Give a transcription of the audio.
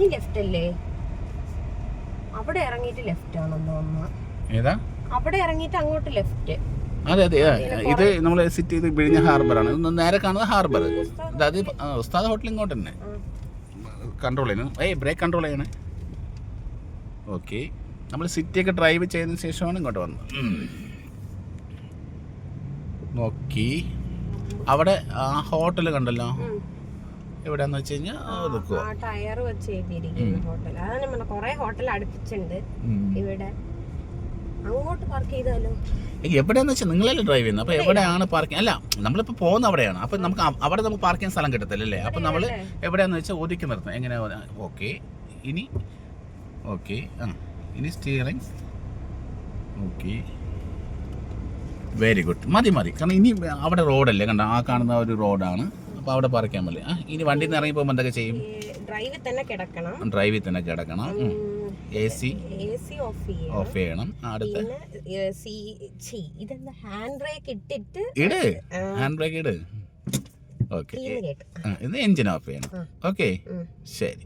ഈ ലെഫ്റ്റ് അല്ലേ? അവിടെ ഇറങ്ങിയിട്ട് ലെഫ്റ്റ് ആണെന്ന് തോന്നുന്നു. ഏതാ? അവിടെ ഇറങ്ങിയിട്ട് അങ്ങോട്ട് ലെഫ്റ്റ്. അതെ അതെ, ഇത് നമ്മൾ സിറ്റി ഇത് വിഴിഞ്ഞ ഹാർബറാണ്. ഇത് നേരെ കാണുന്നത് ഹാർബർ. അതായത് ഉസ്താദ് ഹോട്ടൽ ഇങ്ങോട്ട് തന്നെ കൺട്രോൾ ചെയ്യണം. ബ്രേക്ക് കൺട്രോൾ ചെയ്യണേ. ഓക്കെ, നമ്മൾ സിറ്റിയൊക്കെ ഡ്രൈവ് ചെയ്തതിന് ശേഷമാണ് ഇങ്ങോട്ട് വന്നത്. നോക്കി അവിടെ ആ ഹോട്ടൽ കണ്ടല്ലോ, എവിടെയാന്ന് വെച്ച് കഴിഞ്ഞാൽ ടയർ വെച്ച് എഴുതിയിരിക്കുന്ന ഹോട്ടൽ. അതാണ് ഞാൻ കുറെ ഹോട്ടൽ അടുപ്പിച്ചുണ്ട് ഇവിടെ. അങ്ങോട്ട് പാർക്ക് ചെയ്താലോ? എവിടെയാന്ന് വെച്ചാൽ നിങ്ങളല്ലേ ഡ്രൈവ് ചെയ്യുന്നത്, അപ്പൊ എവിടെയാണ് പാർക്കിംഗ്? അല്ല, നമ്മളിപ്പോ പോകുന്ന അവിടെയാണ്. അപ്പൊ നമുക്ക് അവിടെ നമുക്ക് പാർക്ക് ചെയ്യാൻ സ്ഥലം കിട്ടത്തില്ലല്ലേ? അപ്പൊ നമ്മൾ എവിടെയാന്ന് വെച്ചാൽ ഒതുക്കി നിർത്താം. എങ്ങനെ? ഓക്കെ, ഇനി ഓക്കെ, ഇനി സ്റ്റിയറിംഗ്. Okay, very good. മതി. കാരണം ഇനി അവിടെ റോഡല്ലേ, കണ്ട ആ കാണുന്ന ഒരു റോഡാണ്. അപ്പോൾ അവിടെ പാർക്ക് ചെയ്യാൻ പറ്റില്ല. ഇനി വണ്ടിയിൽ നിന്ന് ഇറങ്ങി പോകുമ്പോൾ എന്തൊക്കെ ചെയ്യും? ഡ്രൈവിൽ തന്നെ കിടക്കണം. AC ഓഫ് ചെയ്യണം. അടുത്ത ഹാൻഡ് ബ്രേക്ക് ഇട്. ഓക്കെ, ഇത് എഞ്ചിൻ ഓഫ് ചെയ്യണം. ഓക്കെ, ശരി.